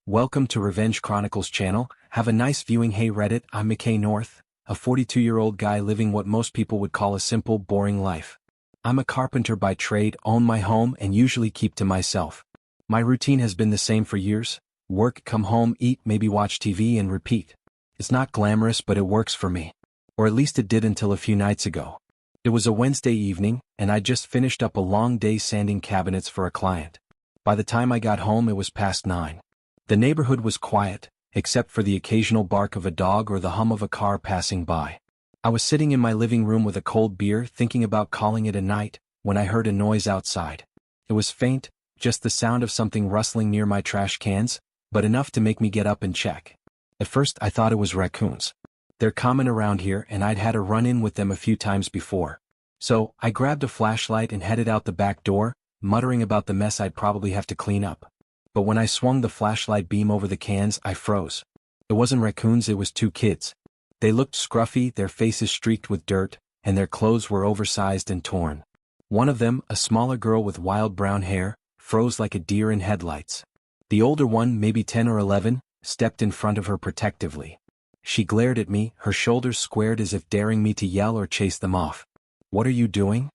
Welcome to Revenge Chronicles channel. Have a nice viewing. Hey Reddit, I'm McKay North, a 42-year-old guy living what most people would call a simple, boring life. I'm a carpenter by trade, own my home, and usually keep to myself. My routine has been the same for years: work, come home, eat, maybe watch TV, and repeat. It's not glamorous, but it works for me. Or at least it did until a few nights ago. It was a Wednesday evening, and I'd just finished up a long day sanding cabinets for a client. By the time I got home, it was past 9. The neighborhood was quiet, except for the occasional bark of a dog or the hum of a car passing by. I was sitting in my living room with a cold beer, thinking about calling it a night, when I heard a noise outside. It was faint, just the sound of something rustling near my trash cans, but enough to make me get up and check. At first I thought it was raccoons. They're common around here, and I'd had a run-in with them a few times before. So, I grabbed a flashlight and headed out the back door, muttering about the mess I'd probably have to clean up. But when I swung the flashlight beam over the cans, I froze. It wasn't raccoons, it was two kids. They looked scruffy, their faces streaked with dirt, and their clothes were oversized and torn. One of them, a smaller girl with wild brown hair, froze like a deer in headlights. The older one, maybe 10 or 11, stepped in front of her protectively. She glared at me, her shoulders squared as if daring me to yell or chase them off. "What are you doing?"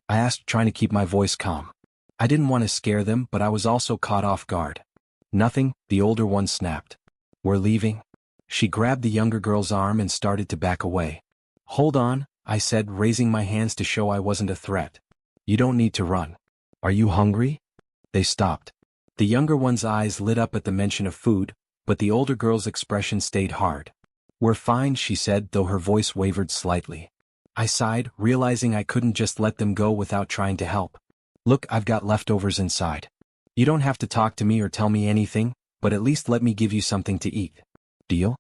I asked, trying to keep my voice calm. I didn't want to scare them, but I was also caught off guard. "Nothing," the older one snapped. "We're leaving." She grabbed the younger girl's arm and started to back away. "Hold on," I said, raising my hands to show I wasn't a threat. "You don't need to run. Are you hungry?" They stopped. The younger one's eyes lit up at the mention of food, but the older girl's expression stayed hard. "We're fine," she said, though her voice wavered slightly. I sighed, realizing I couldn't just let them go without trying to help. "Look, I've got leftovers inside. You don't have to talk to me or tell me anything, but at least let me give you something to eat. Deal?"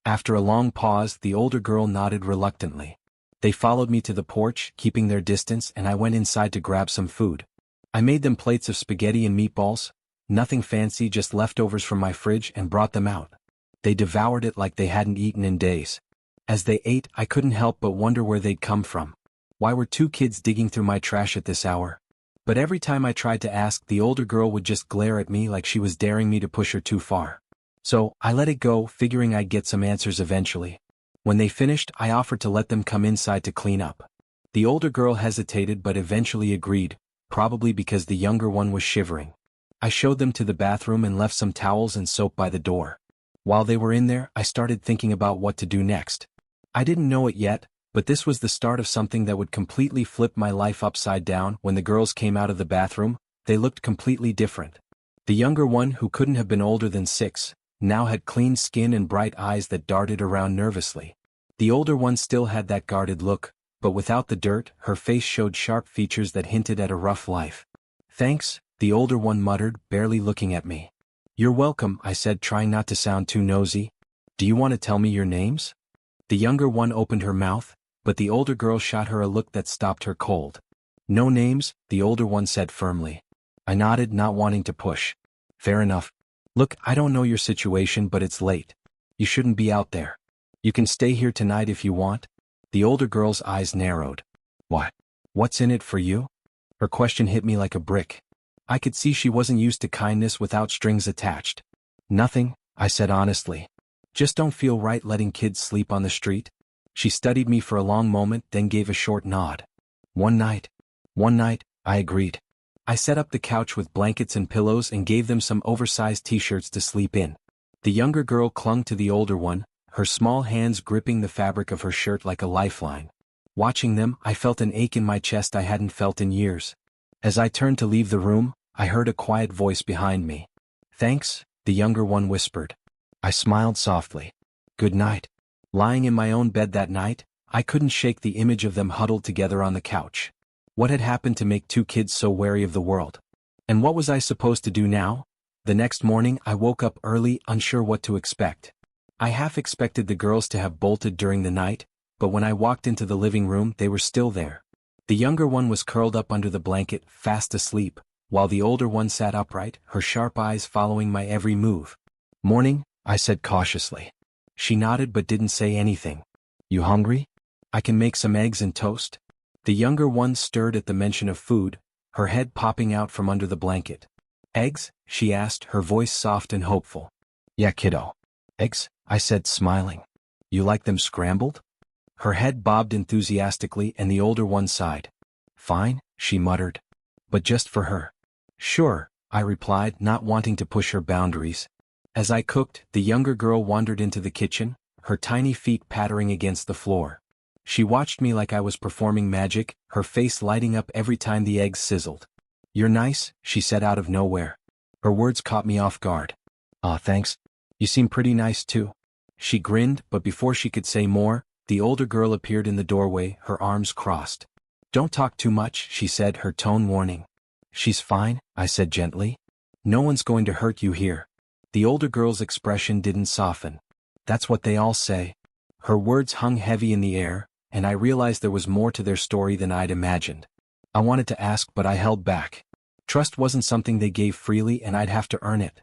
After a long pause, the older girl nodded reluctantly. They followed me to the porch, keeping their distance, and I went inside to grab some food. I made them plates of spaghetti and meatballs, nothing fancy, just leftovers from my fridge, and brought them out. They devoured it like they hadn't eaten in days. As they ate, I couldn't help but wonder where they'd come from. Why were two kids digging through my trash at this hour? But every time I tried to ask, the older girl would just glare at me like she was daring me to push her too far. So, I let it go, figuring I'd get some answers eventually. When they finished, I offered to let them come inside to clean up. The older girl hesitated but eventually agreed, probably because the younger one was shivering. I showed them to the bathroom and left some towels and soap by the door. While they were in there, I started thinking about what to do next. I didn't know it yet, but this was the start of something that would completely flip my life upside down. When the girls came out of the bathroom, they looked completely different. The younger one, who couldn't have been older than 6, now had clean skin and bright eyes that darted around nervously. The older one still had that guarded look, but without the dirt, her face showed sharp features that hinted at a rough life. "Thanks," the older one muttered, barely looking at me. "You're welcome," I said, trying not to sound too nosy. "Do you want to tell me your names?" The younger one opened her mouth, but the older girl shot her a look that stopped her cold. "No names," the older one said firmly. I nodded, not wanting to push. "Fair enough. Look, I don't know your situation, but it's late. You shouldn't be out there. You can stay here tonight if you want." The older girl's eyes narrowed. "What? What's in it for you?" Her question hit me like a brick. I could see she wasn't used to kindness without strings attached. "Nothing," I said honestly. "Just don't feel right letting kids sleep on the street." She studied me for a long moment, then gave a short nod. One night," I agreed. I set up the couch with blankets and pillows and gave them some oversized t-shirts to sleep in. The younger girl clung to the older one, her small hands gripping the fabric of her shirt like a lifeline. Watching them, I felt an ache in my chest I hadn't felt in years. As I turned to leave the room, I heard a quiet voice behind me. "Thanks," the younger one whispered. I smiled softly. "Good night." Lying in my own bed that night, I couldn't shake the image of them huddled together on the couch. What had happened to make two kids so wary of the world? And what was I supposed to do now? The next morning, I woke up early, unsure what to expect. I half expected the girls to have bolted during the night, but when I walked into the living room, they were still there. The younger one was curled up under the blanket, fast asleep, while the older one sat upright, her sharp eyes following my every move. "Morning," I said cautiously. She nodded but didn't say anything. "You hungry? I can make some eggs and toast." The younger one stirred at the mention of food, her head popping out from under the blanket. "Eggs?" she asked, her voice soft and hopeful. Yeah, kiddo. Eggs, I said, smiling. You like them scrambled? Her head bobbed enthusiastically and the older one sighed. Fine, she muttered. But just for her. Sure, I replied, not wanting to push her boundaries. As I cooked, the younger girl wandered into the kitchen, her tiny feet pattering against the floor. She watched me like I was performing magic, her face lighting up every time the eggs sizzled. You're nice, she said out of nowhere. Her words caught me off guard. Aw, thanks. You seem pretty nice too. She grinned, but before she could say more, the older girl appeared in the doorway, her arms crossed. Don't talk too much, she said, her tone warning. She's fine, I said gently. No one's going to hurt you here. The older girl's expression didn't soften. That's what they all say. Her words hung heavy in the air, and I realized there was more to their story than I'd imagined. I wanted to ask, but I held back. Trust wasn't something they gave freely, and I'd have to earn it.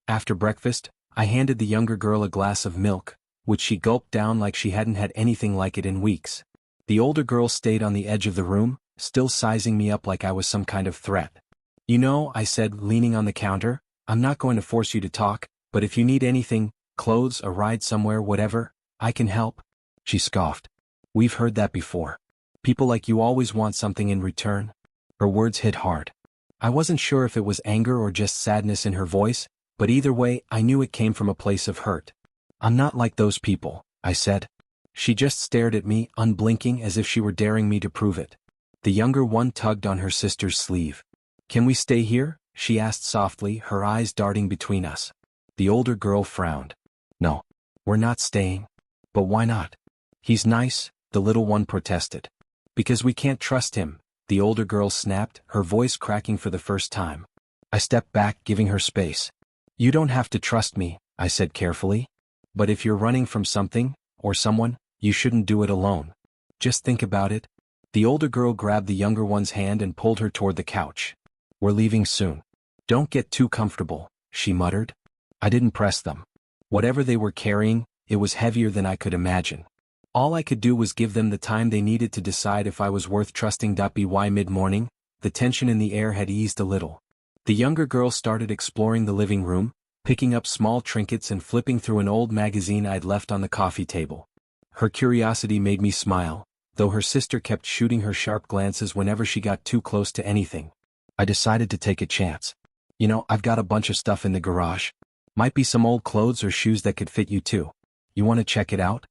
After breakfast, I handed the younger girl a glass of milk, which she gulped down like she hadn't had anything like it in weeks. The older girl stayed on the edge of the room, still sizing me up like I was some kind of threat. You know, I said, leaning on the counter, I'm not going to force you to talk, but if you need anything, clothes, a ride somewhere, whatever, I can help. She scoffed. We've heard that before. People like you always want something in return. Her words hit hard. I wasn't sure if it was anger or just sadness in her voice, but either way, I knew it came from a place of hurt. I'm not like those people, I said. She just stared at me, unblinking, as if she were daring me to prove it. The younger one tugged on her sister's sleeve. Can we stay here? She asked softly, her eyes darting between us. The older girl frowned. No, we're not staying. But why not? He's nice, the little one protested. Because we can't trust him, the older girl snapped, her voice cracking for the first time. I stepped back, giving her space. You don't have to trust me, I said carefully. But if you're running from something, or someone, you shouldn't do it alone. Just think about it. The older girl grabbed the younger one's hand and pulled her toward the couch. We're leaving soon. Don't get too comfortable, she muttered. I didn't press them. Whatever they were carrying, it was heavier than I could imagine. All I could do was give them the time they needed to decide if I was worth trusting. By mid-morning, the tension in the air had eased a little. The younger girl started exploring the living room, picking up small trinkets and flipping through an old magazine I'd left on the coffee table. Her curiosity made me smile, though her sister kept shooting her sharp glances whenever she got too close to anything. I decided to take a chance. You know, I've got a bunch of stuff in the garage. Might be some old clothes or shoes that could fit you too. You want to check it out?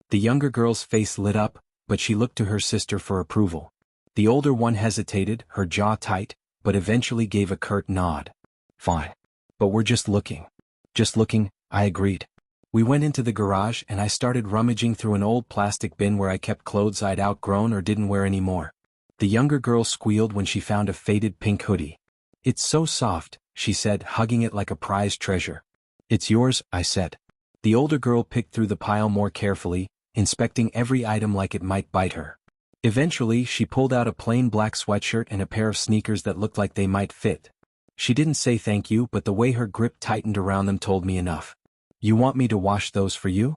The younger girl's face lit up, but she looked to her sister for approval. The older one hesitated, her jaw tight, but eventually gave a curt nod. Fine. But we're just looking. Just looking, I agreed. We went into the garage and I started rummaging through an old plastic bin where I kept clothes I'd outgrown or didn't wear anymore. The younger girl squealed when she found a faded pink hoodie. It's so soft, she said, hugging it like a prized treasure. It's yours, I said. The older girl picked through the pile more carefully, inspecting every item like it might bite her. Eventually, she pulled out a plain black sweatshirt and a pair of sneakers that looked like they might fit. She didn't say thank you, but the way her grip tightened around them told me enough. You want me to wash those for you?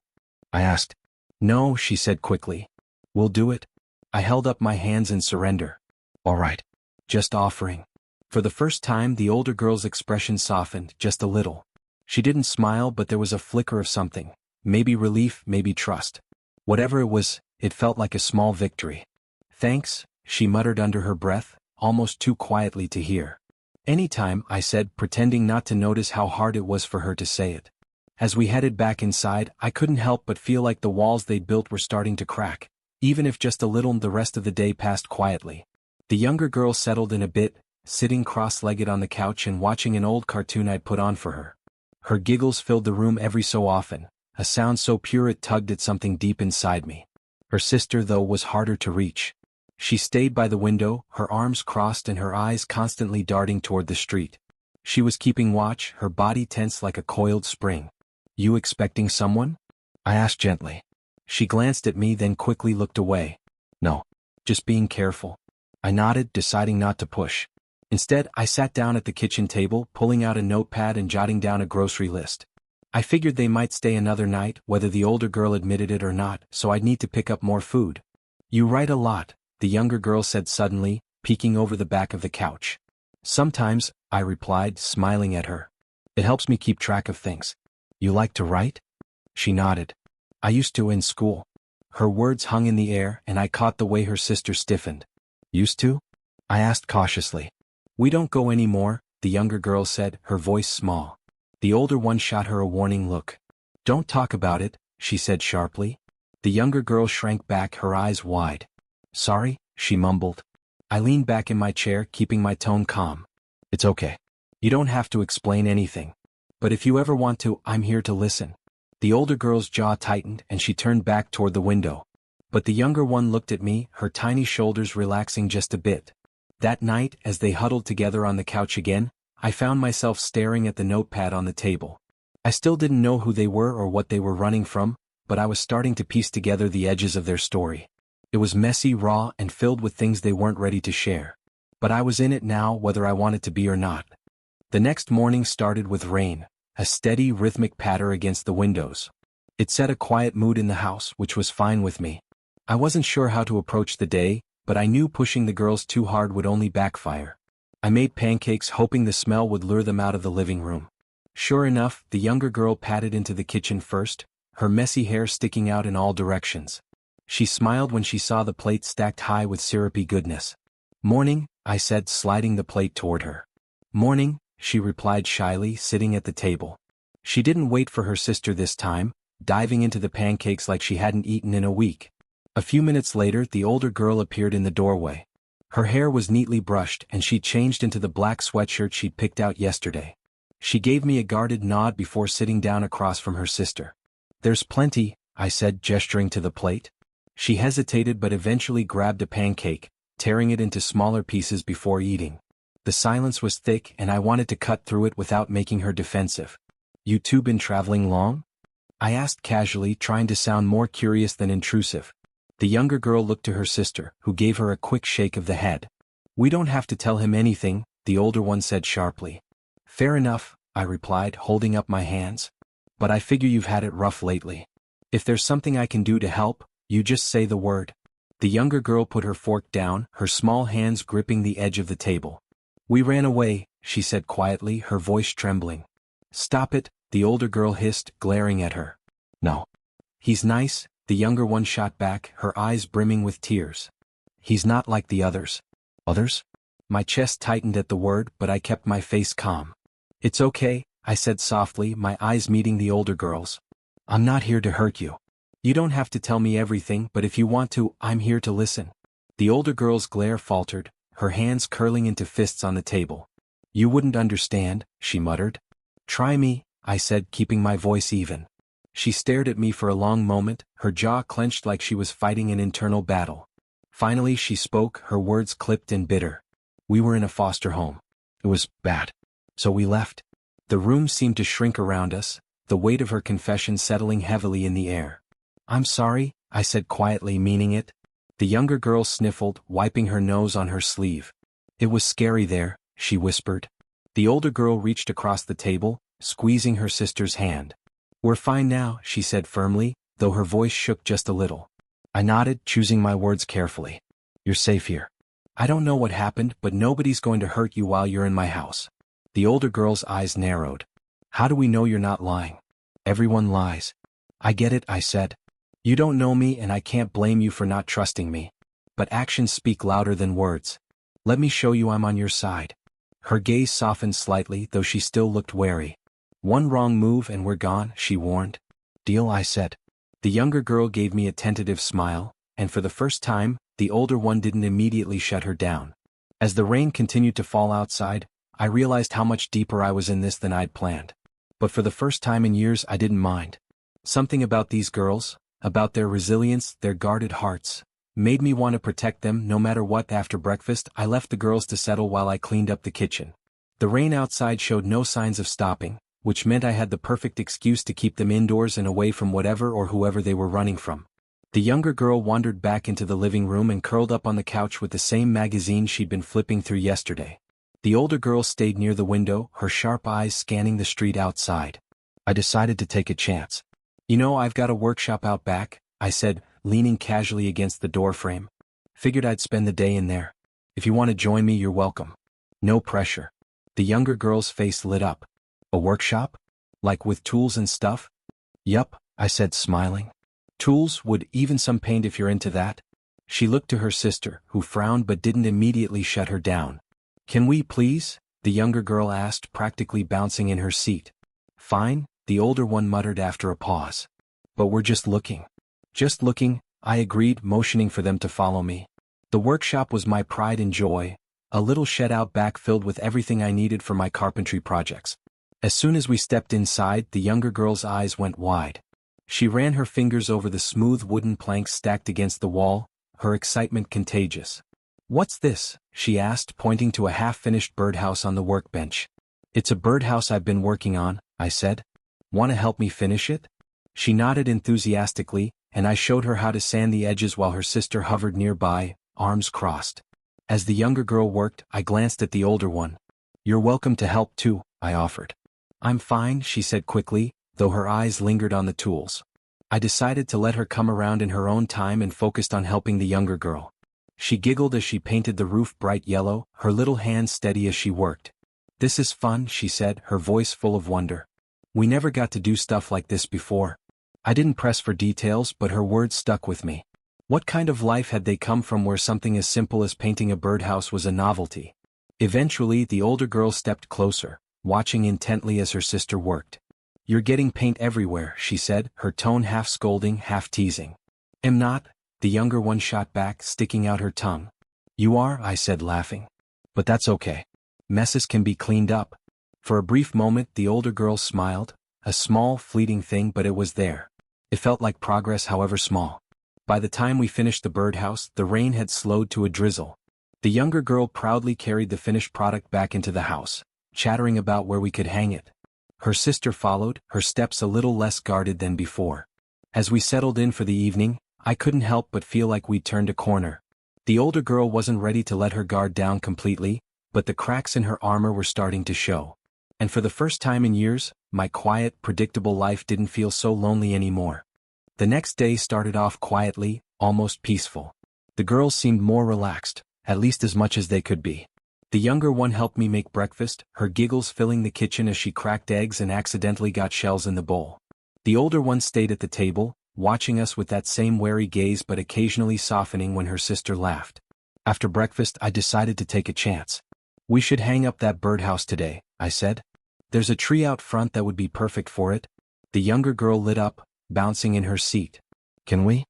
I asked. No, she said quickly. We'll do it. I held up my hands in surrender. All right. Just offering. For the first time, the older girl's expression softened, just a little. She didn't smile, but there was a flicker of something. Maybe relief, maybe trust. Whatever it was, it felt like a small victory. Thanks, she muttered under her breath, almost too quietly to hear. Anytime, I said, pretending not to notice how hard it was for her to say it. As we headed back inside, I couldn't help but feel like the walls they'd built were starting to crack, even if just a little. The rest of the day passed quietly. The younger girl settled in a bit, sitting cross-legged on the couch and watching an old cartoon I'd put on for her. Her giggles filled the room every so often, a sound so pure it tugged at something deep inside me. Her sister, though, was harder to reach. She stayed by the window, her arms crossed and her eyes constantly darting toward the street. She was keeping watch, her body tense like a coiled spring. You expecting someone? I asked gently. She glanced at me, then quickly looked away. No. Just being careful. I nodded, deciding not to push. Instead, I sat down at the kitchen table, pulling out a notepad and jotting down a grocery list. I figured they might stay another night, whether the older girl admitted it or not, so I'd need to pick up more food. You write a lot, the younger girl said suddenly, peeking over the back of the couch. Sometimes, I replied, smiling at her. It helps me keep track of things. You like to write? She nodded. I used to in school. Her words hung in the air and I caught the way her sister stiffened. Used to? I asked cautiously. We don't go anymore, the younger girl said, her voice small. The older one shot her a warning look. Don't talk about it, she said sharply. The younger girl shrank back, her eyes wide. Sorry, she mumbled. I leaned back in my chair, keeping my tone calm. It's okay. You don't have to explain anything. But if you ever want to, I'm here to listen. The older girl's jaw tightened and she turned back toward the window. But the younger one looked at me, her tiny shoulders relaxing just a bit. That night, as they huddled together on the couch again, I found myself staring at the notepad on the table. I still didn't know who they were or what they were running from, but I was starting to piece together the edges of their story. It was messy, raw, and filled with things they weren't ready to share. But I was in it now, whether I wanted to be or not. The next morning started with rain, a steady, rhythmic patter against the windows. It set a quiet mood in the house, which was fine with me. I wasn't sure how to approach the day, but I knew pushing the girls too hard would only backfire. I made pancakes, hoping the smell would lure them out of the living room. Sure enough, the younger girl padded into the kitchen first, her messy hair sticking out in all directions. She smiled when she saw the plate stacked high with syrupy goodness. Morning, I said, sliding the plate toward her. Morning, she replied shyly, sitting at the table. She didn't wait for her sister this time, diving into the pancakes like she hadn't eaten in a week. A few minutes later, the older girl appeared in the doorway. Her hair was neatly brushed and she'd changed into the black sweatshirt she'd picked out yesterday. She gave me a guarded nod before sitting down across from her sister. There's plenty, I said, gesturing to the plate. She hesitated but eventually grabbed a pancake, tearing it into smaller pieces before eating. The silence was thick and I wanted to cut through it without making her defensive. You two been traveling long? I asked casually, trying to sound more curious than intrusive. The younger girl looked to her sister, who gave her a quick shake of the head. We don't have to tell him anything, the older one said sharply. Fair enough, I replied, holding up my hands. But I figure you've had it rough lately. If there's something I can do to help, you just say the word. The younger girl put her fork down, her small hands gripping the edge of the table. We ran away, she said quietly, her voice trembling. Stop it, the older girl hissed, glaring at her. No. He's nice, the younger one shot back, her eyes brimming with tears. He's not like the others. Others? My chest tightened at the word, but I kept my face calm. It's okay, I said softly, my eyes meeting the older girl's. I'm not here to hurt you. You don't have to tell me everything, but if you want to, I'm here to listen. The older girl's glare faltered, her hands curling into fists on the table. You wouldn't understand, she muttered. Try me, I said, keeping my voice even. She stared at me for a long moment, her jaw clenched like she was fighting an internal battle. Finally she spoke, her words clipped and bitter. We were in a foster home. It was bad. So we left. The room seemed to shrink around us, the weight of her confession settling heavily in the air. I'm sorry, I said quietly, meaning it. The younger girl sniffled, wiping her nose on her sleeve. It was scary there, she whispered. The older girl reached across the table, squeezing her sister's hand. We're fine now, she said firmly, though her voice shook just a little. I nodded, choosing my words carefully. You're safe here. I don't know what happened, but nobody's going to hurt you while you're in my house. The older girl's eyes narrowed. How do we know you're not lying? Everyone lies. I get it, I said. You don't know me and I can't blame you for not trusting me. But actions speak louder than words. Let me show you I'm on your side. Her gaze softened slightly, though she still looked wary. One wrong move and we're gone, she warned. Deal, I said. The younger girl gave me a tentative smile, and for the first time, the older one didn't immediately shut her down. As the rain continued to fall outside, I realized how much deeper I was in this than I'd planned. But for the first time in years, I didn't mind. Something about these girls, about their resilience, their guarded hearts, made me want to protect them no matter what. After breakfast, I left the girls to settle while I cleaned up the kitchen. The rain outside showed no signs of stopping, which meant I had the perfect excuse to keep them indoors and away from whatever or whoever they were running from. The younger girl wandered back into the living room and curled up on the couch with the same magazine she'd been flipping through yesterday. The older girl stayed near the window, her sharp eyes scanning the street outside. I decided to take a chance. You know, I've got a workshop out back, I said, leaning casually against the doorframe. Figured I'd spend the day in there. If you want to join me, you're welcome. No pressure. The younger girl's face lit up. A workshop? Like with tools and stuff? Yup, I said smiling. Tools, wood, even some paint if you're into that. She looked to her sister, who frowned but didn't immediately shut her down. Can we please? The younger girl asked, practically bouncing in her seat. Fine, the older one muttered after a pause. But we're just looking. Just looking, I agreed, motioning for them to follow me. The workshop was my pride and joy, a little shed out back filled with everything I needed for my carpentry projects. As soon as we stepped inside, the younger girl's eyes went wide. She ran her fingers over the smooth wooden planks stacked against the wall, her excitement contagious. What's this? She asked, pointing to a half-finished birdhouse on the workbench. It's a birdhouse I've been working on, I said. Want to help me finish it? She nodded enthusiastically, and I showed her how to sand the edges while her sister hovered nearby, arms crossed. As the younger girl worked, I glanced at the older one. You're welcome to help too, I offered. I'm fine, she said quickly, though her eyes lingered on the tools. I decided to let her come around in her own time and focused on helping the younger girl. She giggled as she painted the roof bright yellow, her little hands steady as she worked. This is fun, she said, her voice full of wonder. We never got to do stuff like this before. I didn't press for details, but her words stuck with me. What kind of life had they come from where something as simple as painting a birdhouse was a novelty? Eventually, the older girl stepped closer, watching intently as her sister worked. You're getting paint everywhere, she said, her tone half scolding, half teasing. Am not, the younger one shot back, sticking out her tongue. You are, I said, laughing. But that's okay. Messes can be cleaned up. For a brief moment, the older girl smiled, a small, fleeting thing, but it was there. It felt like progress, however small. By the time we finished the birdhouse, the rain had slowed to a drizzle. The younger girl proudly carried the finished product back into the house, chattering about where we could hang it. Her sister followed, her steps a little less guarded than before. As we settled in for the evening, I couldn't help but feel like we'd turned a corner. The older girl wasn't ready to let her guard down completely, but the cracks in her armor were starting to show. And for the first time in years, my quiet, predictable life didn't feel so lonely anymore. The next day started off quietly, almost peaceful. The girls seemed more relaxed, at least as much as they could be. The younger one helped me make breakfast, her giggles filling the kitchen as she cracked eggs and accidentally got shells in the bowl. The older one stayed at the table, watching us with that same wary gaze but occasionally softening when her sister laughed. After breakfast, I decided to take a chance. We should hang up that birdhouse today, I said. There's a tree out front that would be perfect for it. The younger girl lit up, bouncing in her seat. Can we?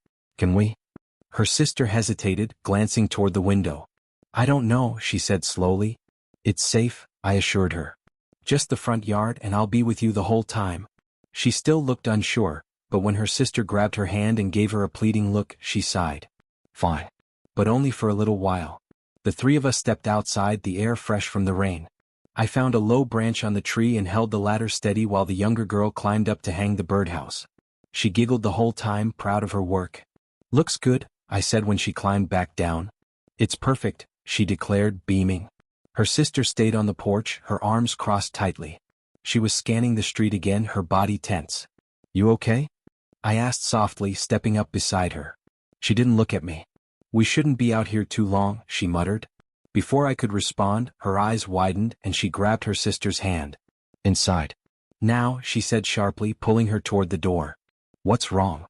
Her sister hesitated, glancing toward the window. I don't know, she said slowly. It's safe, I assured her. Just the front yard and I'll be with you the whole time. She still looked unsure, but when her sister grabbed her hand and gave her a pleading look, she sighed. Fine. But only for a little while. The three of us stepped outside, the air fresh from the rain. I found a low branch on the tree and held the ladder steady while the younger girl climbed up to hang the birdhouse. She giggled the whole time, proud of her work. Looks good, I said when she climbed back down. It's perfect, she declared, beaming. Her sister stayed on the porch, her arms crossed tightly. She was scanning the street again, her body tense. You okay? I asked softly, stepping up beside her. She didn't look at me. We shouldn't be out here too long, she muttered. Before I could respond, her eyes widened and she grabbed her sister's hand. Inside. Now, she said sharply, pulling her toward the door. What's wrong?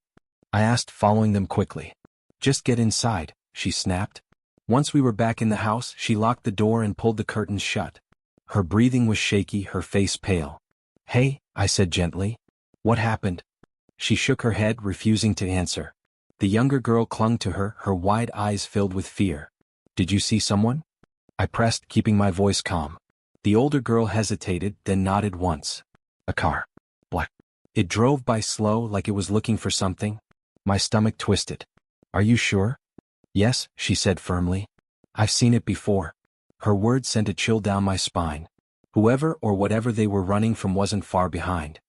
I asked, following them quickly. Just get inside, she snapped. Once we were back in the house, she locked the door and pulled the curtains shut. Her breathing was shaky, her face pale. Hey, I said gently. What happened? She shook her head, refusing to answer. The younger girl clung to her, her wide eyes filled with fear. Did you see someone? I pressed, keeping my voice calm. The older girl hesitated, then nodded once. A car. Black. It drove by slow, like it was looking for something. My stomach twisted. Are you sure? Yes, she said firmly. I've seen it before. Her words sent a chill down my spine. Whoever or whatever they were running from wasn't far behind.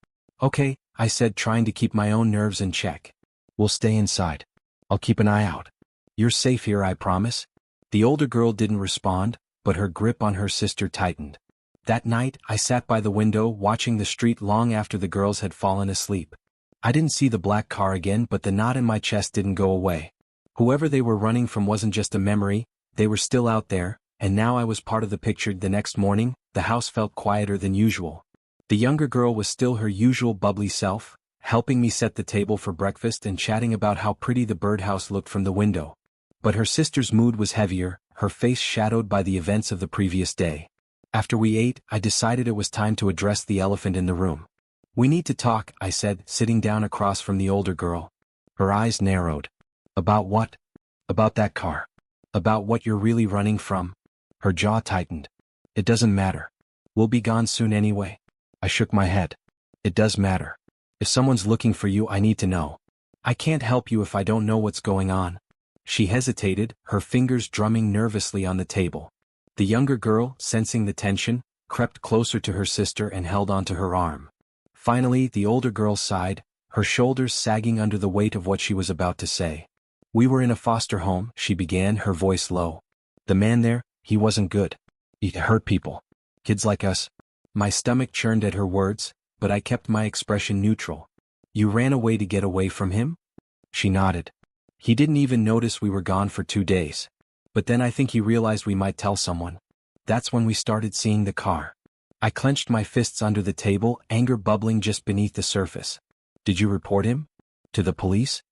Okay, I said, trying to keep my own nerves in check. We'll stay inside. I'll keep an eye out. You're safe here, I promise. The older girl didn't respond, but her grip on her sister tightened. That night, I sat by the window watching the street long after the girls had fallen asleep. I didn't see the black car again, but the knot in my chest didn't go away. Whoever they were running from wasn't just a memory, they were still out there, and now I was part of the picture. The next morning, the house felt quieter than usual. The younger girl was still her usual bubbly self, helping me set the table for breakfast and chatting about how pretty the birdhouse looked from the window. But her sister's mood was heavier, her face shadowed by the events of the previous day. After we ate, I decided it was time to address the elephant in the room. "We need to talk," I said, sitting down across from the older girl. Her eyes narrowed. "About what?" "About that car. About what you're really running from." Her jaw tightened. "It doesn't matter. We'll be gone soon anyway." I shook my head. "It does matter. If someone's looking for you, I need to know. I can't help you if I don't know what's going on." She hesitated, her fingers drumming nervously on the table. The younger girl, sensing the tension, crept closer to her sister and held onto her arm. Finally, the older girl sighed, her shoulders sagging under the weight of what she was about to say. "We were in a foster home," she began, her voice low. "The man there, he wasn't good. He hurt people. Kids like us." My stomach churned at her words, but I kept my expression neutral. "You ran away to get away from him?" She nodded. "He didn't even notice we were gone for 2 days. But then I think he realized we might tell someone. That's when we started seeing the car." I clenched my fists under the table, anger bubbling just beneath the surface. "Did you report him? To the police?"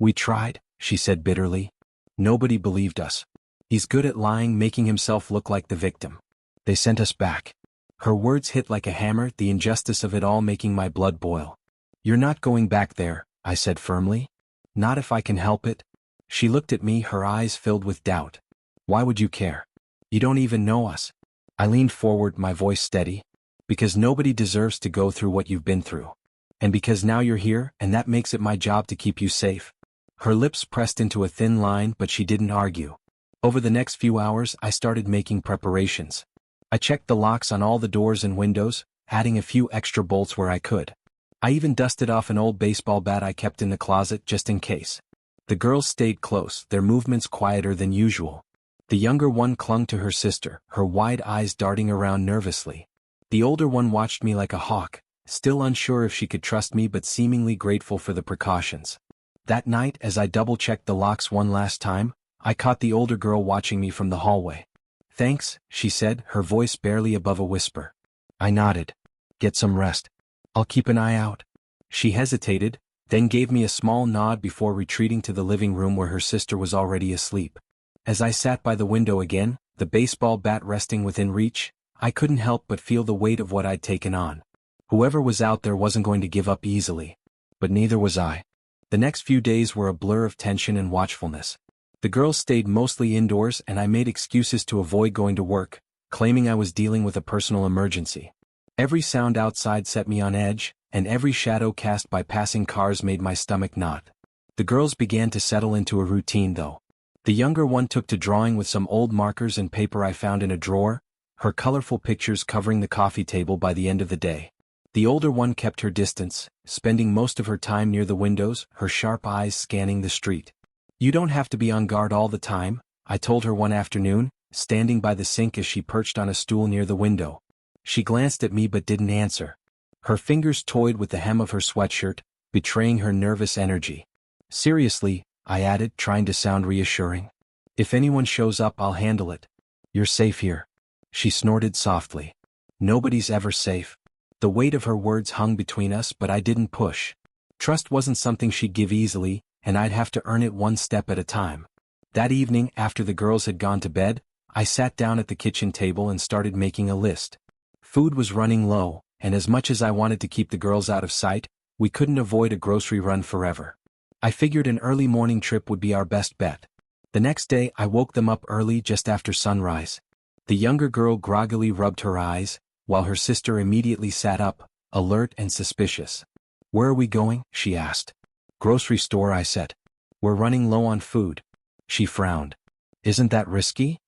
"We tried," she said bitterly. "Nobody believed us. He's good at lying, making himself look like the victim. They sent us back." Her words hit like a hammer, the injustice of it all making my blood boil. "You're not going back there," I said firmly. "Not if I can help it." She looked at me, her eyes filled with doubt. "Why would you care? You don't even know us." I leaned forward, my voice steady. "Because nobody deserves to go through what you've been through. And because now you're here, and that makes it my job to keep you safe." Her lips pressed into a thin line, but she didn't argue. Over the next few hours, I started making preparations. I checked the locks on all the doors and windows, adding a few extra bolts where I could. I even dusted off an old baseball bat I kept in the closet just in case. The girls stayed close, their movements quieter than usual. The younger one clung to her sister, her wide eyes darting around nervously. The older one watched me like a hawk, still unsure if she could trust me but seemingly grateful for the precautions. That night, as I double-checked the locks one last time, I caught the older girl watching me from the hallway. "Thanks," she said, her voice barely above a whisper. I nodded. "Get some rest. I'll keep an eye out." She hesitated, then gave me a small nod before retreating to the living room where her sister was already asleep. As I sat by the window again, the baseball bat resting within reach, I couldn't help but feel the weight of what I'd taken on. Whoever was out there wasn't going to give up easily. But neither was I. The next few days were a blur of tension and watchfulness. The girls stayed mostly indoors and I made excuses to avoid going to work, claiming I was dealing with a personal emergency. Every sound outside set me on edge, and every shadow cast by passing cars made my stomach knot. The girls began to settle into a routine though. The younger one took to drawing with some old markers and paper I found in a drawer, her colorful pictures covering the coffee table by the end of the day. The older one kept her distance, spending most of her time near the windows, her sharp eyes scanning the street. "You don't have to be on guard all the time," I told her one afternoon, standing by the sink as she perched on a stool near the window. She glanced at me but didn't answer. Her fingers toyed with the hem of her sweatshirt, betraying her nervous energy. "Seriously," I added, trying to sound reassuring. "If anyone shows up, I'll handle it. You're safe here." She snorted softly. "Nobody's ever safe." The weight of her words hung between us, but I didn't push. Trust wasn't something she'd give easily, and I'd have to earn it one step at a time. That evening, after the girls had gone to bed, I sat down at the kitchen table and started making a list. Food was running low, and as much as I wanted to keep the girls out of sight, we couldn't avoid a grocery run forever. I figured an early morning trip would be our best bet. The next day, I woke them up early just after sunrise. The younger girl groggily rubbed her eyes, while her sister immediately sat up, alert and suspicious. "Where are we going?" she asked. "Grocery store," I said. "We're running low on food." She frowned. "Isn't that risky?"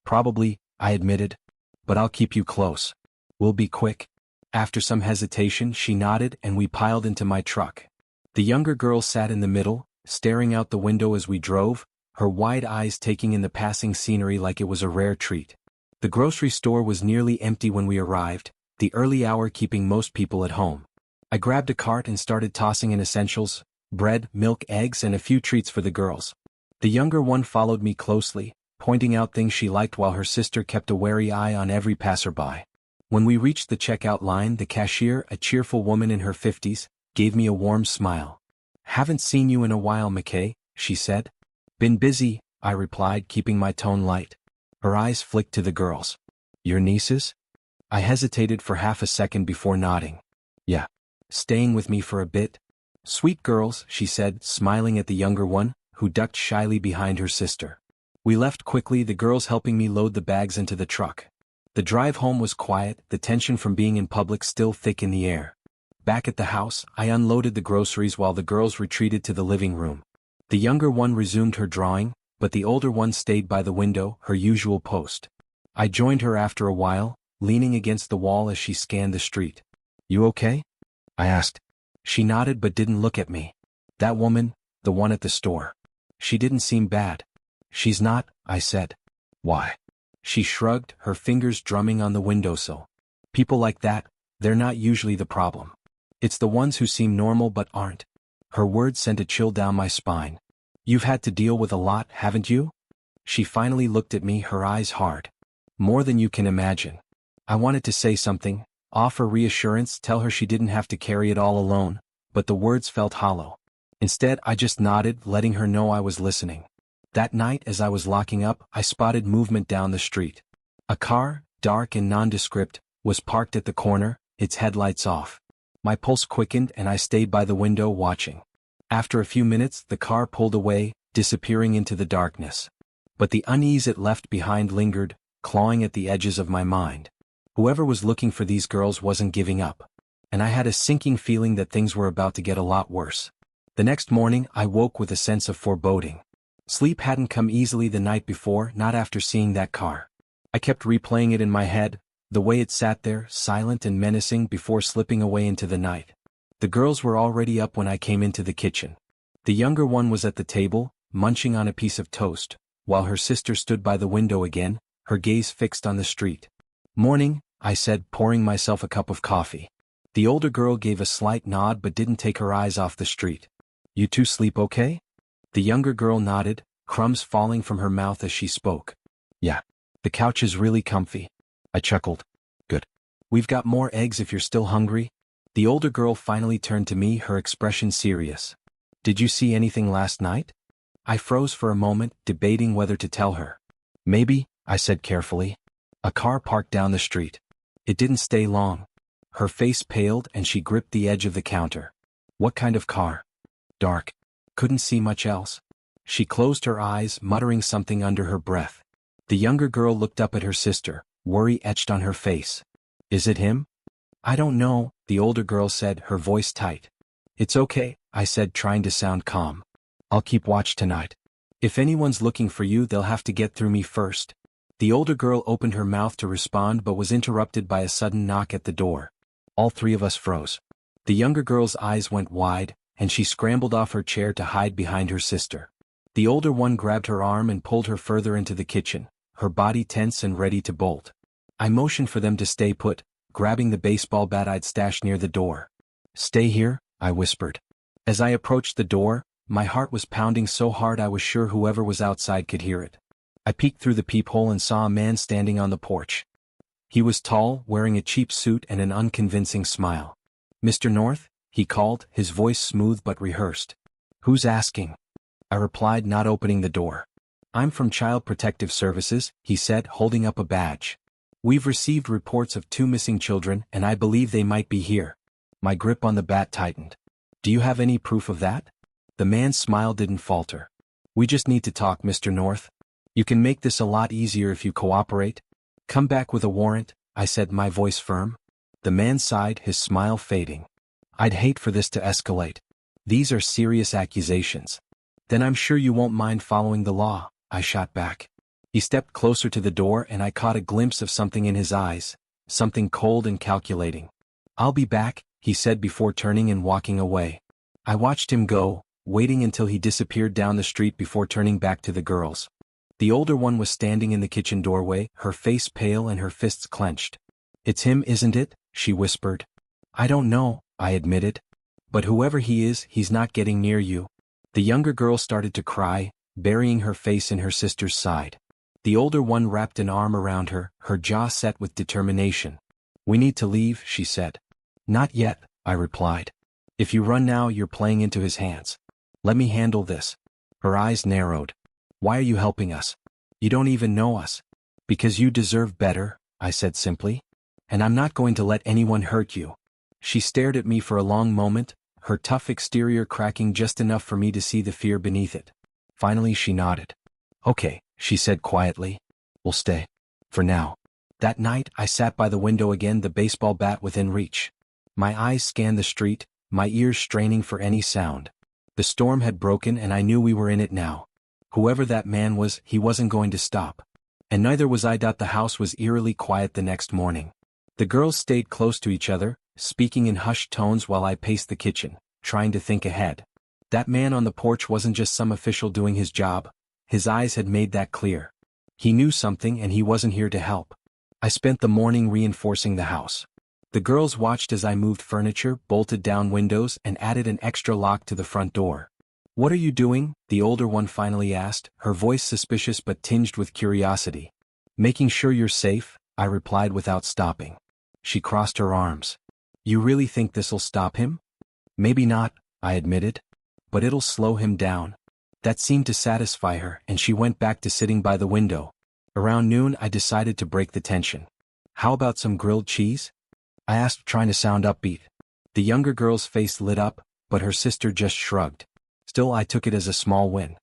"Probably," I admitted. "But I'll keep you close. We'll be quick." After some hesitation, she nodded and we piled into my truck. The younger girl sat in the middle, staring out the window as we drove, her wide eyes taking in the passing scenery like it was a rare treat. The grocery store was nearly empty when we arrived, the early hour keeping most people at home. I grabbed a cart and started tossing in essentials, bread, milk, eggs, and a few treats for the girls. The younger one followed me closely, pointing out things she liked while her sister kept a wary eye on every passerby. When we reached the checkout line, the cashier, a cheerful woman in her 50s, gave me a warm smile. "Haven't seen you in a while, McKay," she said. "Been busy," I replied, keeping my tone light. Her eyes flicked to the girls. "Your nieces?" I hesitated for half a second before nodding. "Yeah. Staying with me for a bit." "Sweet girls," she said, smiling at the younger one, who ducked shyly behind her sister. We left quickly, the girls helping me load the bags into the truck. The drive home was quiet, the tension from being in public still thick in the air. Back at the house, I unloaded the groceries while the girls retreated to the living room. The younger one resumed her drawing, but the older one stayed by the window, her usual post. I joined her after a while, leaning against the wall as she scanned the street. "You okay?" I asked. She nodded but didn't look at me. "That woman, the one at the store. She didn't seem bad." "She's not," I said. "Why?" She shrugged, her fingers drumming on the windowsill. "People like that, they're not usually the problem. It's the ones who seem normal but aren't." Her words sent a chill down my spine. "You've had to deal with a lot, haven't you?" She finally looked at me, her eyes hard. "More than you can imagine." I wanted to say something, offer reassurance, tell her she didn't have to carry it all alone, but the words felt hollow. Instead, I just nodded, letting her know I was listening. That night, as I was locking up, I spotted movement down the street. A car, dark and nondescript, was parked at the corner, its headlights off. My pulse quickened and I stayed by the window watching. After a few minutes, the car pulled away, disappearing into the darkness. But the unease it left behind lingered, clawing at the edges of my mind. Whoever was looking for these girls wasn't giving up. And I had a sinking feeling that things were about to get a lot worse. The next morning, I woke with a sense of foreboding. Sleep hadn't come easily the night before, not after seeing that car. I kept replaying it in my head, the way it sat there, silent and menacing before slipping away into the night. The girls were already up when I came into the kitchen. The younger one was at the table, munching on a piece of toast, while her sister stood by the window again, her gaze fixed on the street. "Morning," I said, pouring myself a cup of coffee. The older girl gave a slight nod but didn't take her eyes off the street. "You two sleep okay?" The younger girl nodded, crumbs falling from her mouth as she spoke. "Yeah. The couch is really comfy." I chuckled. "Good. We've got more eggs if you're still hungry." The older girl finally turned to me, her expression serious. "Did you see anything last night?" I froze for a moment, debating whether to tell her. "Maybe," I said carefully. A car parked down the street. It didn't stay long. Her face paled and she gripped the edge of the counter. "What kind of car?" "Dark. Couldn't see much else." She closed her eyes, muttering something under her breath. The younger girl looked up at her sister, worry etched on her face. "Is it him?" "I don't know," the older girl said, her voice tight. "It's okay," I said, trying to sound calm. "I'll keep watch tonight. If anyone's looking for you, they'll have to get through me first." The older girl opened her mouth to respond but was interrupted by a sudden knock at the door. All three of us froze. The younger girl's eyes went wide, and she scrambled off her chair to hide behind her sister. The older one grabbed her arm and pulled her further into the kitchen, her body tense and ready to bolt. I motioned for them to stay put, grabbing the baseball bat I'd stashed near the door. "Stay here," I whispered. As I approached the door, my heart was pounding so hard I was sure whoever was outside could hear it. I peeked through the peephole and saw a man standing on the porch. He was tall, wearing a cheap suit and an unconvincing smile. "Mr. North?" he called, his voice smooth but rehearsed. "Who's asking?" I replied, not opening the door. "I'm from Child Protective Services," he said, holding up a badge. "We've received reports of 2 missing children and I believe they might be here." My grip on the bat tightened. "Do you have any proof of that?" The man's smile didn't falter. "We just need to talk, Mr. North. You can make this a lot easier if you cooperate. Come back with a warrant," I said, my voice firm. The man sighed, his smile fading. "I'd hate for this to escalate. These are serious accusations." "Then I'm sure you won't mind following the law," I shot back. He stepped closer to the door and I caught a glimpse of something in his eyes, something cold and calculating. "I'll be back," he said before turning and walking away. I watched him go, waiting until he disappeared down the street before turning back to the girls. The older one was standing in the kitchen doorway, her face pale and her fists clenched. "It's him, isn't it?" she whispered. "I don't know," I admitted. "But whoever he is, he's not getting near you." The younger girl started to cry, burying her face in her sister's side. The older one wrapped an arm around her, her jaw set with determination. We need to leave, she said. Not yet, I replied. If you run now, you're playing into his hands. Let me handle this. Her eyes narrowed. Why are you helping us? You don't even know us. Because you deserve better, I said simply. And I'm not going to let anyone hurt you. She stared at me for a long moment, her tough exterior cracking just enough for me to see the fear beneath it. Finally she nodded. Okay, she said quietly. We'll stay. For now. That night I sat by the window again, the baseball bat within reach. My eyes scanned the street, my ears straining for any sound. The storm had broken and I knew we were in it now. Whoever that man was, he wasn't going to stop. And neither was I. The house was eerily quiet the next morning. The girls stayed close to each other, speaking in hushed tones while I paced the kitchen, trying to think ahead. That man on the porch wasn't just some official doing his job. His eyes had made that clear. He knew something and he wasn't here to help. I spent the morning reinforcing the house. The girls watched as I moved furniture, bolted down windows, and added an extra lock to the front door. What are you doing? The older one finally asked, her voice suspicious but tinged with curiosity. Making sure you're safe, I replied without stopping. She crossed her arms. You really think this'll stop him? Maybe not, I admitted. But it'll slow him down. That seemed to satisfy her, and she went back to sitting by the window. Around noon I decided to break the tension. How about some grilled cheese? I asked, trying to sound upbeat. The younger girl's face lit up, but her sister just shrugged. Still, I took it as a small win.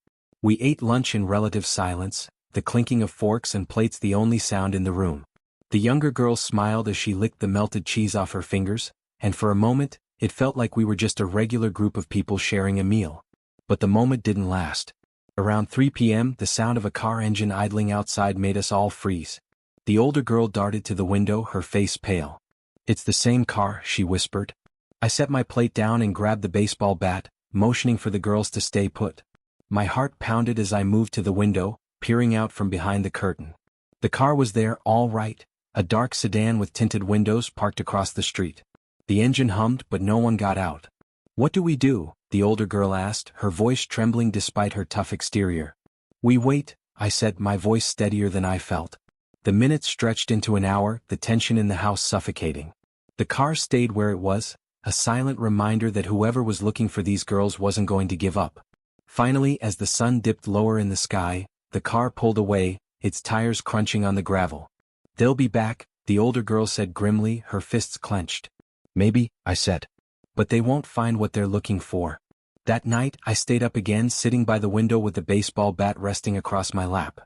We ate lunch in relative silence, the clinking of forks and plates the only sound in the room. The younger girl smiled as she licked the melted cheese off her fingers, and for a moment, it felt like we were just a regular group of people sharing a meal. But the moment didn't last. Around 3 p.m., the sound of a car engine idling outside made us all freeze. The older girl darted to the window, her face pale. It's the same car, she whispered. I set my plate down and grabbed the baseball bat, motioning for the girls to stay put. My heart pounded as I moved to the window, peering out from behind the curtain. The car was there, all right, a dark sedan with tinted windows parked across the street. The engine hummed, but no one got out. What do we do? The older girl asked, her voice trembling despite her tough exterior. We wait, I said, my voice steadier than I felt. The minutes stretched into an hour, the tension in the house suffocating. The car stayed where it was, a silent reminder that whoever was looking for these girls wasn't going to give up. Finally, as the sun dipped lower in the sky, the car pulled away, its tires crunching on the gravel. They'll be back, the older girl said grimly, her fists clenched. Maybe, I said. But they won't find what they're looking for. That night, I stayed up again, sitting by the window with the baseball bat resting across my lap.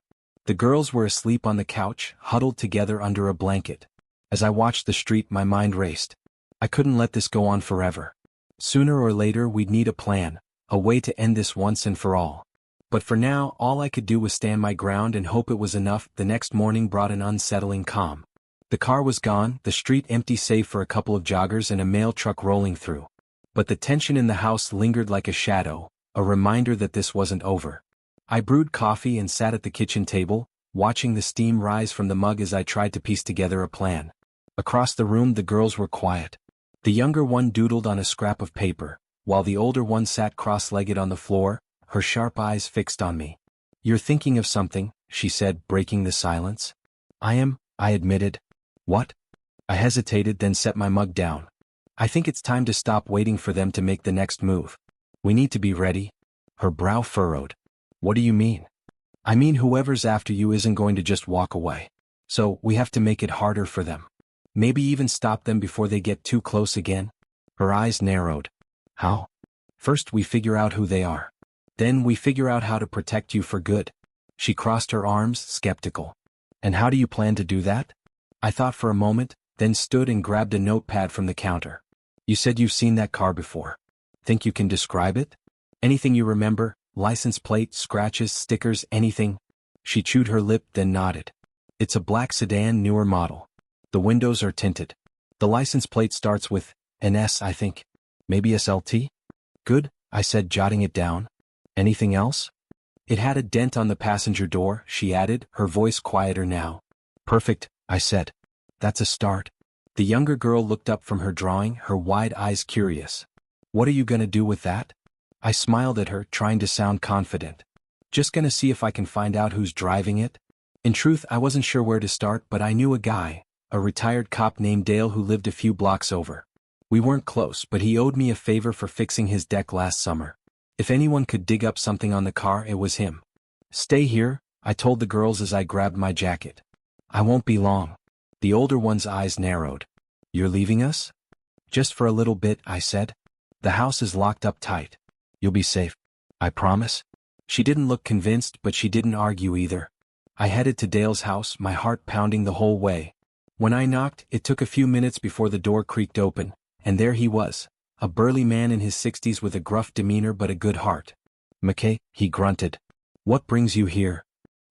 The girls were asleep on the couch, huddled together under a blanket. As I watched the street, my mind raced. I couldn't let this go on forever. Sooner or later, we'd need a plan, a way to end this once and for all. But for now, all I could do was stand my ground and hope it was enough. The next morning brought an unsettling calm. The car was gone, the street empty save for a couple of joggers and a mail truck rolling through. But the tension in the house lingered like a shadow, a reminder that this wasn't over. I brewed coffee and sat at the kitchen table, watching the steam rise from the mug as I tried to piece together a plan. Across the room the girls were quiet. The younger one doodled on a scrap of paper, while the older one sat cross-legged on the floor, her sharp eyes fixed on me. You're thinking of something, she said, breaking the silence. I am, I admitted. What? I hesitated, then set my mug down. I think it's time to stop waiting for them to make the next move. We need to be ready. Her brow furrowed. What do you mean? I mean whoever's after you isn't going to just walk away. So, we have to make it harder for them. Maybe even stop them before they get too close again. Her eyes narrowed. How? First we figure out who they are. Then we figure out how to protect you for good. She crossed her arms, skeptical. And how do you plan to do that? I thought for a moment, then stood and grabbed a notepad from the counter. You said you've seen that car before. Think you can describe it? Anything you remember, license plate, scratches, stickers, anything? She chewed her lip, then nodded. It's a black sedan, newer model. The windows are tinted. The license plate starts with an S, I think. Maybe SLT? Good, I said, jotting it down. Anything else? It had a dent on the passenger door, she added, her voice quieter now. Perfect, I said. That's a start. The younger girl looked up from her drawing, her wide eyes curious. What are you gonna do with that? I smiled at her, trying to sound confident. Just gonna see if I can find out who's driving it? In truth, I wasn't sure where to start, but I knew a guy, a retired cop named Dale who lived a few blocks over. We weren't close, but he owed me a favor for fixing his deck last summer. If anyone could dig up something on the car, it was him. Stay here, I told the girls as I grabbed my jacket. I won't be long. The older one's eyes narrowed. You're leaving us? Just for a little bit, I said. The house is locked up tight. You'll be safe. I promise. She didn't look convinced, but she didn't argue either. I headed to Dale's house, my heart pounding the whole way. When I knocked, it took a few minutes before the door creaked open, and there he was, a burly man in his 60s with a gruff demeanor but a good heart. McKay, he grunted. What brings you here?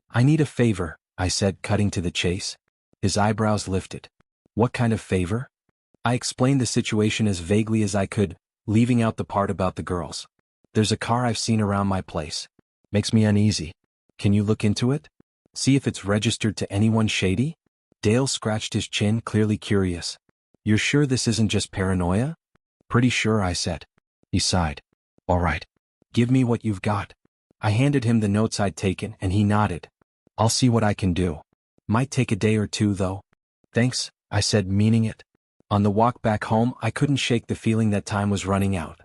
I need a favor, I said, cutting to the chase. His eyebrows lifted. What kind of favor? I explained the situation as vaguely as I could, leaving out the part about the girls. There's a car I've seen around my place. Makes me uneasy. Can you look into it? See if it's registered to anyone shady? Dale scratched his chin, clearly curious. You're sure this isn't just paranoia? Pretty sure, I said. He sighed. All right. Give me what you've got. I handed him the notes I'd taken, and he nodded. I'll see what I can do. Might take a day or two, though. Thanks, I said, meaning it. On the walk back home, I couldn't shake the feeling that time was running out.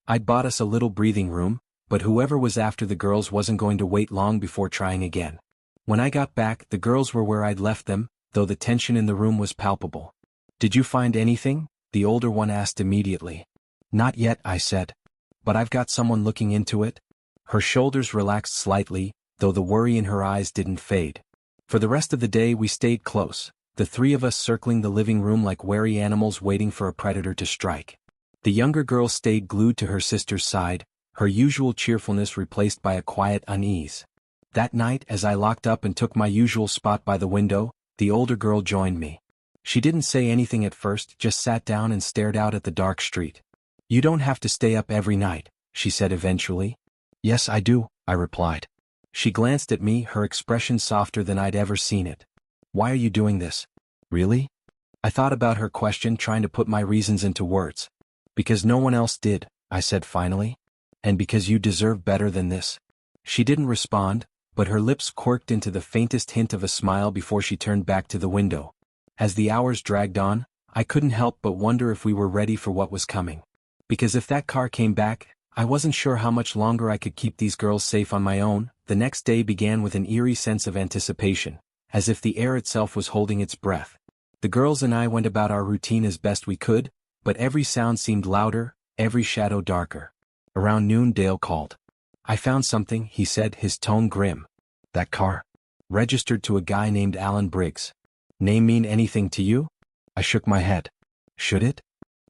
I'd bought us a little breathing room, but whoever was after the girls wasn't going to wait long before trying again. When I got back, the girls were where I'd left them, though the tension in the room was palpable. Did you find anything? The older one asked immediately. Not yet, I said. But I've got someone looking into it. Her shoulders relaxed slightly, though the worry in her eyes didn't fade. For the rest of the day we stayed close, the three of us circling the living room like wary animals waiting for a predator to strike. The younger girl stayed glued to her sister's side, her usual cheerfulness replaced by a quiet unease. That night, as I locked up and took my usual spot by the window, the older girl joined me. She didn't say anything at first, just sat down and stared out at the dark street. You don't have to stay up every night, she said eventually. Yes, I do, I replied. She glanced at me, her expression softer than I'd ever seen it. Why are you doing this? Really? I thought about her question, trying to put my reasons into words. Because no one else did, I said finally. And because you deserve better than this. She didn't respond, but her lips quirked into the faintest hint of a smile before she turned back to the window. As the hours dragged on, I couldn't help but wonder if we were ready for what was coming. Because if that car came back, I wasn't sure how much longer I could keep these girls safe on my own. The next day began with an eerie sense of anticipation, as if the air itself was holding its breath. The girls and I went about our routine as best we could, but every sound seemed louder, every shadow darker. Around noon, Dale called. I found something, he said, his tone grim. That car. Registered to a guy named Alan Briggs. Name mean anything to you? I shook my head. Should it?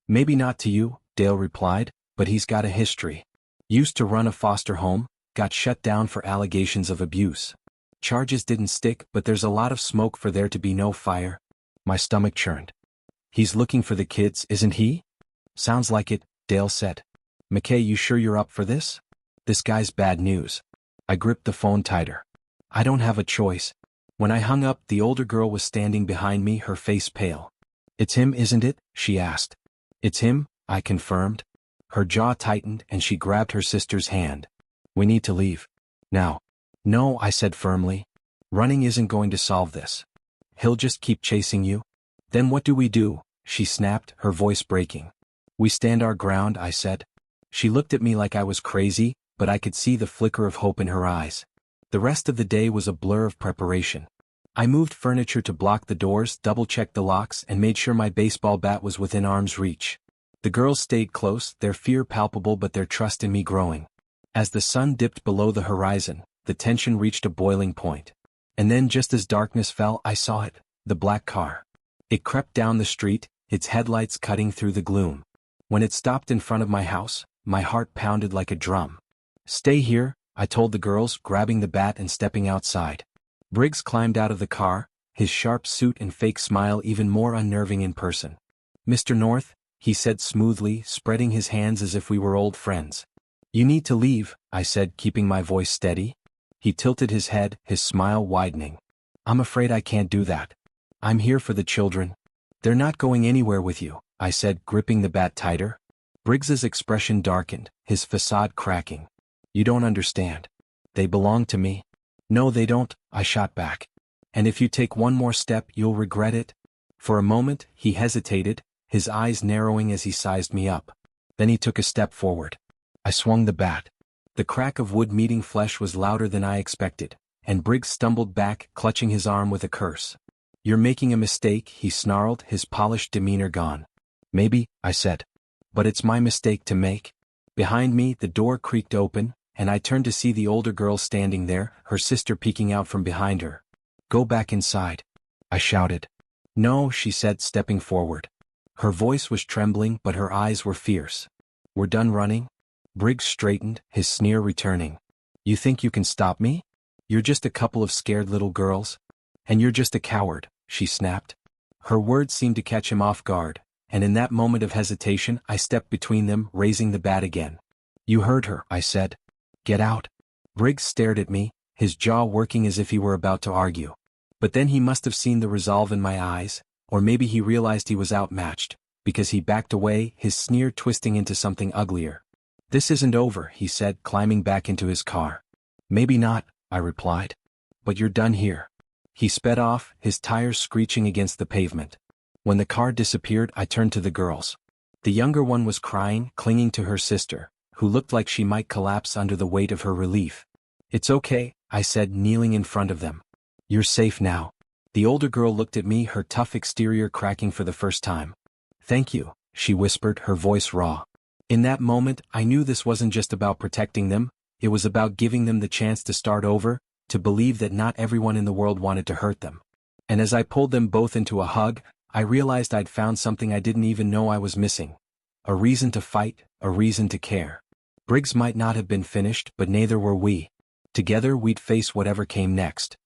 Maybe not to you, Dale replied, but he's got a history. Used to run a foster home, got shut down for allegations of abuse. Charges didn't stick, but there's a lot of smoke for there to be no fire. My stomach churned. He's looking for the kids, isn't he? Sounds like it, Dale said. McKay, you sure you're up for this? This guy's bad news. I gripped the phone tighter. I don't have a choice. When I hung up, the older girl was standing behind me, her face pale. It's him, isn't it? She asked. It's him, I confirmed. Her jaw tightened and she grabbed her sister's hand. We need to leave. Now. No, I said firmly. Running isn't going to solve this. He'll just keep chasing you. Then what do we do? She snapped, her voice breaking. We stand our ground, I said. She looked at me like I was crazy, but I could see the flicker of hope in her eyes. The rest of the day was a blur of preparation. I moved furniture to block the doors, double-checked the locks, and made sure my baseball bat was within arm's reach. The girls stayed close, their fear palpable but their trust in me growing. As the sun dipped below the horizon, the tension reached a boiling point. And then just as darkness fell, I saw it, the black car. It crept down the street, its headlights cutting through the gloom. When it stopped in front of my house, my heart pounded like a drum. Stay here, I told the girls, grabbing the bat and stepping outside. Briggs climbed out of the car, his sharp suit and fake smile even more unnerving in person. Mr. North, he said smoothly, spreading his hands as if we were old friends. You need to leave, I said, keeping my voice steady. He tilted his head, his smile widening. I'm afraid I can't do that. I'm here for the children. They're not going anywhere with you, I said, gripping the bat tighter. Briggs's expression darkened, his facade cracking. You don't understand. They belong to me. No, they don't, I shot back. And if you take one more step, you'll regret it. For a moment, he hesitated, his eyes narrowing as he sized me up. Then he took a step forward. I swung the bat. The crack of wood meeting flesh was louder than I expected, and Briggs stumbled back, clutching his arm with a curse. "You're making a mistake," he snarled, his polished demeanor gone. "Maybe," I said. "But it's my mistake to make." Behind me, the door creaked open, and I turned to see the older girl standing there, her sister peeking out from behind her. "Go back inside," I shouted. "No," she said, stepping forward. Her voice was trembling, but her eyes were fierce. "We're done running?" Briggs straightened, his sneer returning. "You think you can stop me? You're just a couple of scared little girls. And you're just a coward," she snapped. Her words seemed to catch him off guard, and in that moment of hesitation I stepped between them, raising the bat again. "You heard her," I said. "Get out." Briggs stared at me, his jaw working as if he were about to argue. But then he must have seen the resolve in my eyes, or maybe he realized he was outmatched, because he backed away, his sneer twisting into something uglier. "This isn't over," he said, climbing back into his car. "Maybe not," I replied. "But you're done here." He sped off, his tires screeching against the pavement. When the car disappeared, I turned to the girls. The younger one was crying, clinging to her sister, who looked like she might collapse under the weight of her relief. "It's okay," I said, kneeling in front of them. "You're safe now." The older girl looked at me, her tough exterior cracking for the first time. "Thank you," she whispered, her voice raw. In that moment, I knew this wasn't just about protecting them, it was about giving them the chance to start over, to believe that not everyone in the world wanted to hurt them. And as I pulled them both into a hug, I realized I'd found something I didn't even know I was missing. A reason to fight, a reason to care. Briggs might not have been finished, but neither were we. Together we'd face whatever came next.